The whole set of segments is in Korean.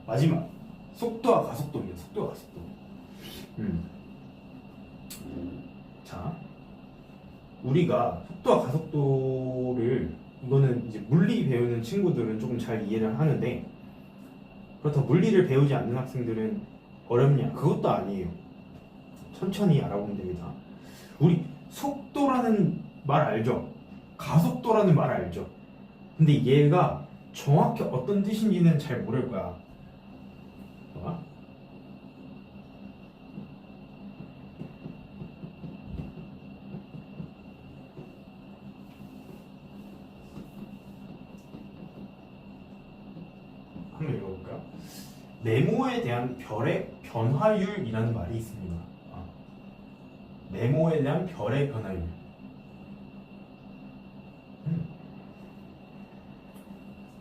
마지막 속도와 가속도입니다. 속도와 가속도. 자, 우리가 속도와 가속도를 이거는 이제 물리 배우는 친구들은 조금 잘 이해를 하는데 그렇다고 물리를 배우지 않는 학생들은 어렵냐? 그것도 아니에요. 천천히 알아보면 됩니다. 우리 속도라는 말 알죠? 가속도라는 말 알죠? 근데 얘가 정확히 어떤 뜻인지는 잘 모를 거야. 봐봐. 한번 읽어볼까요? 네모에 대한 별의 변화율이라는 말이 있습니다. 네모에 대한 별의 변화율.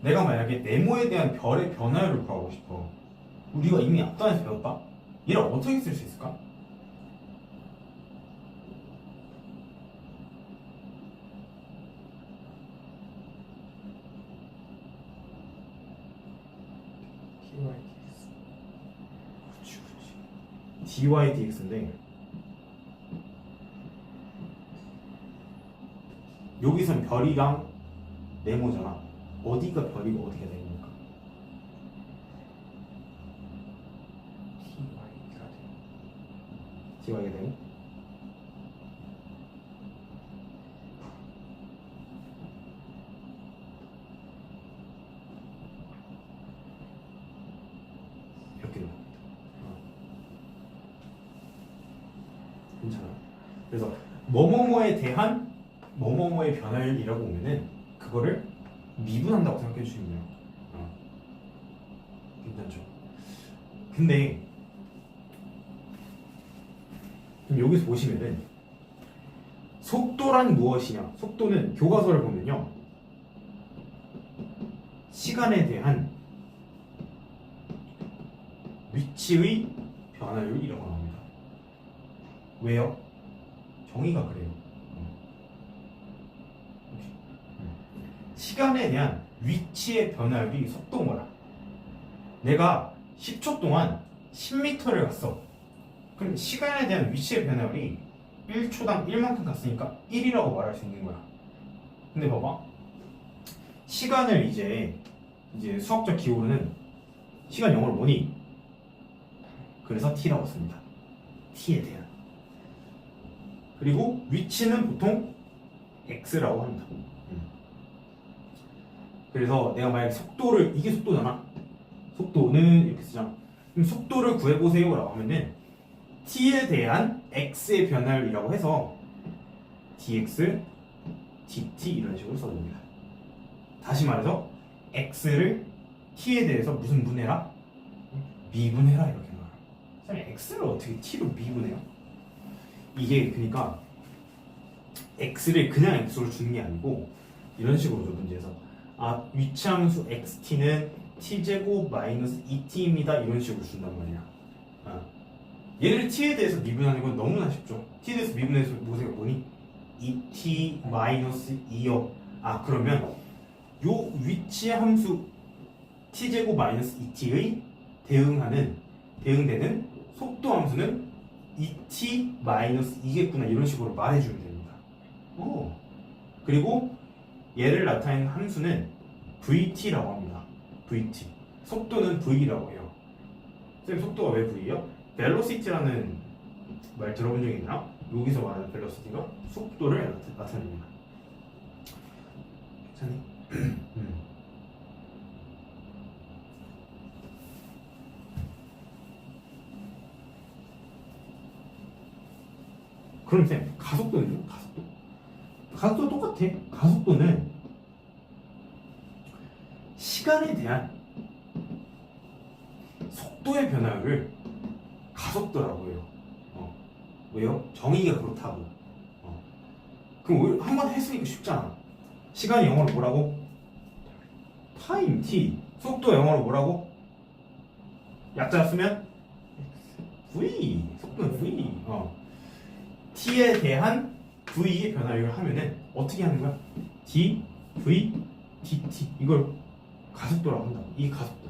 내가 만약에 네모에 대한 별의 변화율을 구하고 싶어. 우리가 이미 앞단에서 배웠다? 얘를 어떻게 쓸 수 있을까? dy dx인데 여기선 별이랑 네모잖아. 어디가 별이고 어디가 네모일까? dy가 되고 이렇게 됩니다. 괜찮아요. 그래서 뭐뭐뭐에 대한 뭐뭐뭐의 변화율이라고 보면은 그거를 미분한다고 생각해 주시면 돼요. 괜찮죠? 근데 여기서 보시면은 속도란 무엇이냐? 속도는 교과서를 보면요, 시간에 대한 위치의 변화율이라고 나옵니다. 왜요? 정의가 그래요. 시간에 대한 위치의 변화율이 속도인 거야. 내가 10초 동안 10m를 갔어. 그럼 시간에 대한 위치의 변화율이 1초당 1만큼 갔으니까 1이라고 말할 수 있는 거야. 근데 봐봐. 시간을 이제 수학적 기호로는 시간 영어로 뭐니? 그래서 t라고 씁니다. t에 대한. 그리고 위치는 보통 x라고 합니다. 그래서 내가 만약에 속도를, 이게 속도잖아. 속도는 이렇게 쓰잖아. 그럼 속도를 구해보세요 라고 하면은 t에 대한 x의 변화율이라고 해서 dx, dt 이런 식으로 써줍니다. 다시 말해서 x를 t에 대해서 무슨 분해라? 미분해라 이렇게 나와요. 선생님 x를 어떻게 t로 미분해요? 이게 그러니까 x를 그냥 x로 주는 게 아니고 이런 식으로 줘. 문제에서 위치함수 xt는 t제곱 마이너스 2t입니다 이런 식으로 준단 말이야. 얘를 t에 대해서 미분하는 건 너무나 쉽죠. t에 대해서 미분해서 뭐세요? 뭐니? 2t 마이너스 2요. 그러면 요 위치함수 t제곱 마이너스 2t의 대응되는 속도함수는 2t 마이너스 2겠구나 이런 식으로 말해주면 됩니다. 그리고 얘를 나타내는 함수는 vt라고 합니다. vt. 속도는 v라고 해요. 선생님 속도가 왜 v예요? velocity라는 말 들어본 적 있나? 여기서 말하는 velocity가 속도를 나타냅니다. 괜찮니? 그럼 쌤 가속도는요? 가속도 똑같아. 가속도는 시간에 대한 속도의 변화율을 가속도라고 해요. 왜요? 정의가 그렇다고. 그럼 한번 했으니까 쉽잖아. 시간이 영어로 뭐라고? 타임 t. 속도 영어로 뭐라고? 약자 쓰면 v. 속도는 v. t에 대한 v의 변화율을 하면은 어떻게 하는 거야? d, v, dt. 이걸 가속도라고 한다고. 이게 가속도.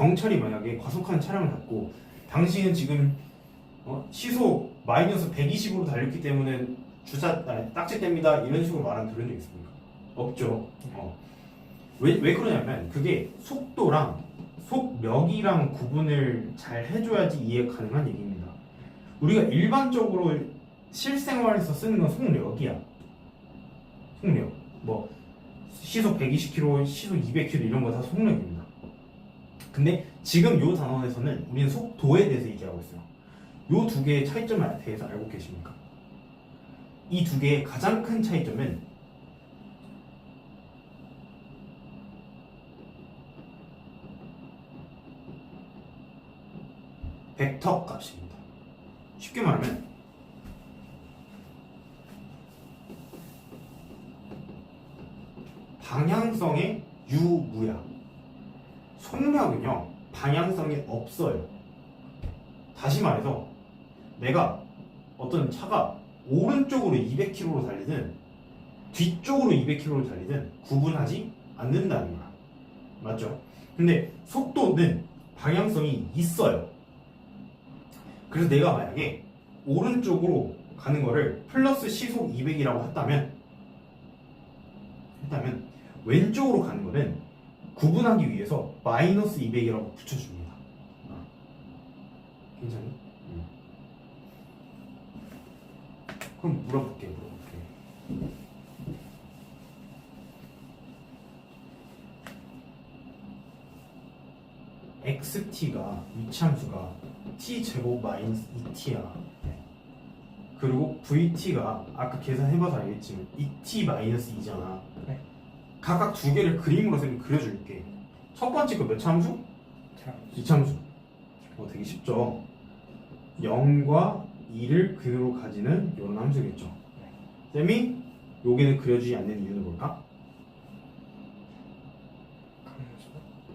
경찰이 만약에 과속하는 차량을 잡고 당신은 지금 시속 마이너스 120으로 달렸기 때문에 딱지뗍니다 이런 식으로 말하면 들은 적 있습니까? 없죠. 왜 그러냐면 그게 속도랑 속력이랑 구분을 잘 해줘야지 이해 가능한 얘기입니다. 우리가 일반적으로 실생활에서 쓰는 건 속력이야. 속력. 뭐 시속 120km, 시속 200km 이런 거 다 속력입니다. 근데 지금 요 단원에서는 우리는 속도에 대해서 얘기하고 있어요. 요 두 개의 차이점에 대해서 알고 계십니까? 이 두 개의 가장 큰 차이점은 벡터 값입니다. 쉽게 말하면 방향성의 유무야. 속력은요 방향성이 없어요. 다시 말해서 내가 어떤 차가 오른쪽으로 200km로 달리든 뒤쪽으로 200km로 달리든 구분하지 않는다는 거야. 맞죠? 근데 속도는 방향성이 있어요. 그래서 내가 만약에 오른쪽으로 가는 거를 플러스 시속 200이라고 했다면 왼쪽으로 가는 거는 구분하기 위해서 마이너스 200이라고 붙여줍니다. 괜찮니? 그럼 물어볼게. xt가 위치함수가 t제곱 마이너스 2t야. 그리고 vt가 아까 계산해봐서 알겠지만 2t 마이너스 2잖아. 네. 각각 두 개를 그림으로 그려줄게. 첫 번째 거 몇 참수? 이참수. 되게 쉽죠. 0과 2를 그대로 가지는 이런 함수겠죠. 쌤이 여기는 그려주지 않는 이유는 뭘까?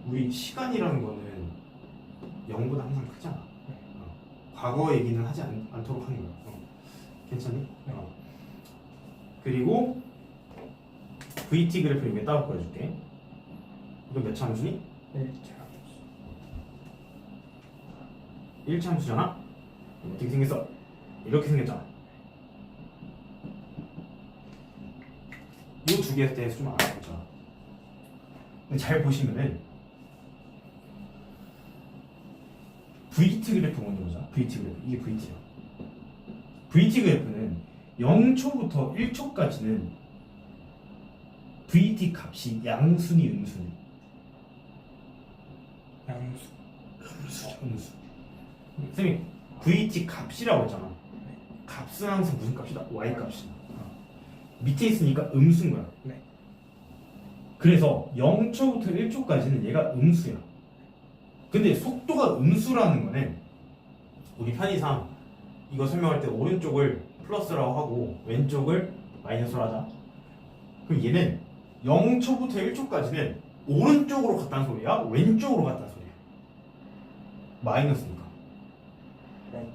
우리 시간이라는 거는 0보다 항상 크잖아. 과거 얘기는 하지 않도록 하는 거야. 괜찮니? 그리고 VT 그래프를 위에 따로 그려줄게. 이거 몇 참수니? 1참수잖아? 어떻게 생겼어? 이렇게 생겼잖아. 이 두 개에 대해서 좀 알아보자. 근데 잘 보시면은 VT 그래프 먼저 보자. VT 그래프. 이게 VT야. VT 그래프는 0초부터 1초까지는 VT 값이 양수니 음수니? 음수. 선생님 VT 값이라고 했잖아. 값은 항상 무슨 값이다? Y 값이다. 밑에 있으니까 음수인 거야. 네. 그래서 0초부터 1초까지는 얘가 음수야. 근데 속도가 음수라는 거는 우리 편의상 이거 설명할 때 오른쪽을 플러스라고 하고 왼쪽을 마이너스로 하자. 그럼 얘는 0초부터 1초까지는 오른쪽으로 갔다는 소리야? 왼쪽으로 갔다는 소리야? 마이너스니까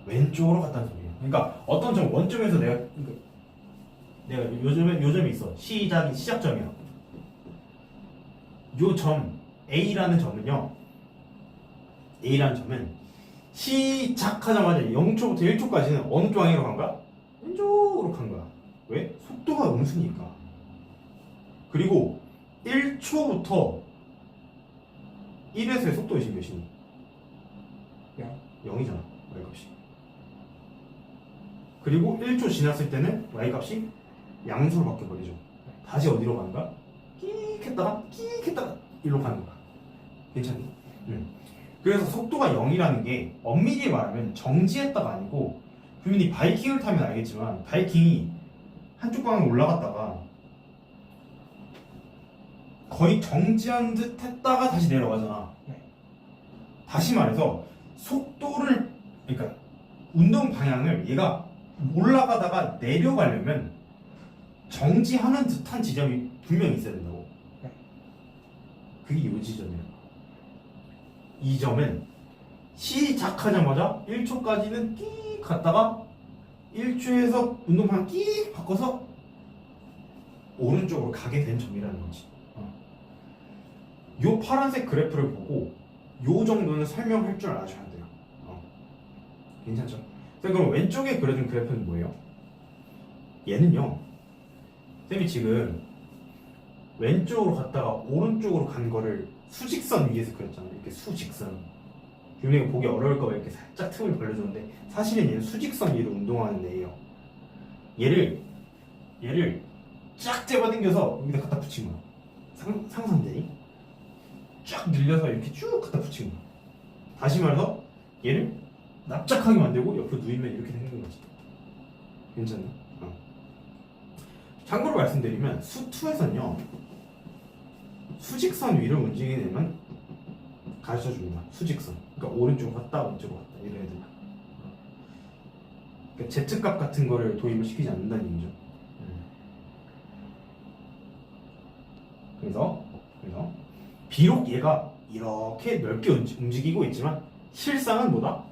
왼쪽으로 갔다는 소리야. 그러니까 어떤 점 원점에서 내가 요점이 있어. 시작점이야. 요 점 A라는 점은요. A라는 점은 시작하자마자 0초부터 1초까지는 어느 쪽 방향으로 간 거야? 왼쪽으로 간 거야. 왜? 속도가 음수니까. 그리고 1초부터 1에서의 속도 의식 몇이니? 0이잖아. Y값이. 그리고 1초 지났을 때는 Y값이 양수로 바뀌어버리죠. 다시 어디로 가는 거야? 끽 했다가 일로 가는 거야. 괜찮니? 그래서 속도가 0이라는 게 엄밀히 말하면 정지했다가 아니고, 국민이 바이킹을 타면 알겠지만 바이킹이 한쪽 방향으로 올라갔다가 거의 정지한 듯 했다가 다시 내려가잖아. 다시 말해서 속도를, 그러니까 운동 방향을 얘가 올라가다가 내려가려면 정지하는 듯한 지점이 분명히 있어야 된다고. 그게 이 지점이야. 이 점은 시작하자마자 1초까지는 끼 갔다가 1초에서 운동 방향 끼 바꿔서 오른쪽으로 가게 된 점이라는 거지. 요 파란색 그래프를 보고 요 정도는 설명할 줄 아셔야 돼요. 괜찮죠? 그럼 왼쪽에 그려진 그래프는 뭐예요? 얘는요, 쌤이 지금 왼쪽으로 갔다가 오른쪽으로 간 거를 수직선 위에서 그렸잖아요. 이렇게 수직선. 유명이 보기 어려울까봐 이렇게 살짝 틈을 벌려줬는데 사실은 얘는 수직선 위로 운동하는 애예요. 얘를 쫙 잡아당겨서 여기다 갖다 붙인 거야. 상상되니? 쫙 늘려서 이렇게 쭉 갖다 붙인 거야. 다시 말해서 얘를 납작하게 만들고 옆으로 누이면 이렇게 되는 거지. 괜찮나? 참고로 말씀드리면 수2에서는요 수직선 위를 움직이는 애만 가르쳐 줍니다. 수직선. 그러니까 오른쪽으로 갔다 왼쪽으로 갔다 이런 애들만. 그러니까 Z값 같은 거를 도입을 시키지 않는다는 얘기죠. 그래서 비록 얘가 이렇게 넓게 움직이고 있지만 실상은 뭐다?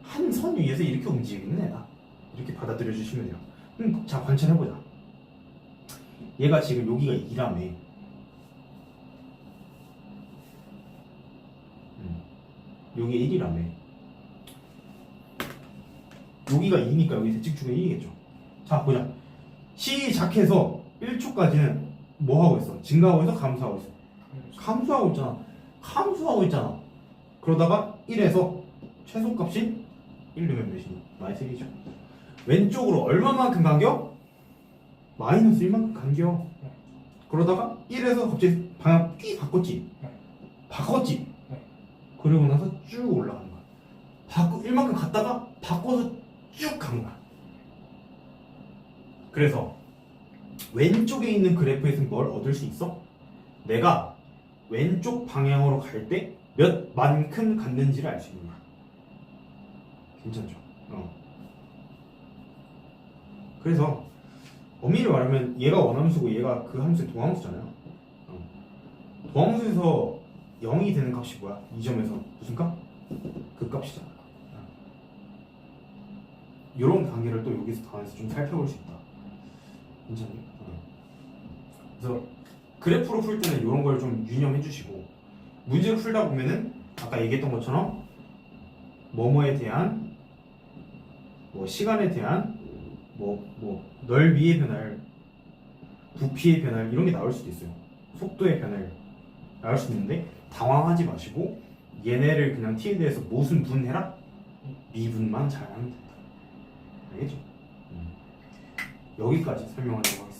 한 선 위에서 이렇게 움직이는 애다. 이렇게 받아들여 주시면 돼요. 자, 관찰해보자. 얘가 지금 여기가 2라며. 여기가 1이라며. 여기가 2니까 여기 대칭축은 1이겠죠. 자, 보자. 시작해서 1초까지는 뭐 하고 있어? 증가하고 있어? 감소하고 있어? 감소하고 있잖아. 그러다가 1에서 최소값이 1 넣으면 몇이니? -1이죠. 왼쪽으로 얼마만큼 간격? -1만큼 간격. 그러다가 1에서 갑자기 방향 끼 바꿨지? 바꿨지? 그러고 나서 쭉 올라가는 거야. 1만큼 갔다가 바꿔서 쭉 간 거야. 그래서 왼쪽에 있는 그래프에서 뭘 얻을 수 있어? 내가 왼쪽 방향으로 갈 때 몇 만큼 갔는지를 알 수 있는 거야. 괜찮죠? 그래서 엄밀히 말하면 얘가 원함수고 얘가 그 함수의 동함수잖아요. 동함수에서 0이 되는 값이 뭐야? 이 점에서 무슨 값? 그 값이잖아. 이런 관계를 또 여기서 더해서 좀 살펴볼 수 있다. 괜찮니? 그래서 그래프로 풀 때는 이런 걸 좀 유념해 주시고 문제를 풀다 보면은 아까 얘기했던 것처럼 뭐뭐에 대한 뭐 시간에 대한 뭐 넓이의 변화를 부피의 변화를 이런 게 나올 수도 있어요. 속도의 변화를 나올 수 있는데 당황하지 마시고 얘네를 그냥 t에 대해서 무슨 분해라? 미분만 잘하면 된다. 알겠죠? 여기까지 설명하려고 하겠습니다.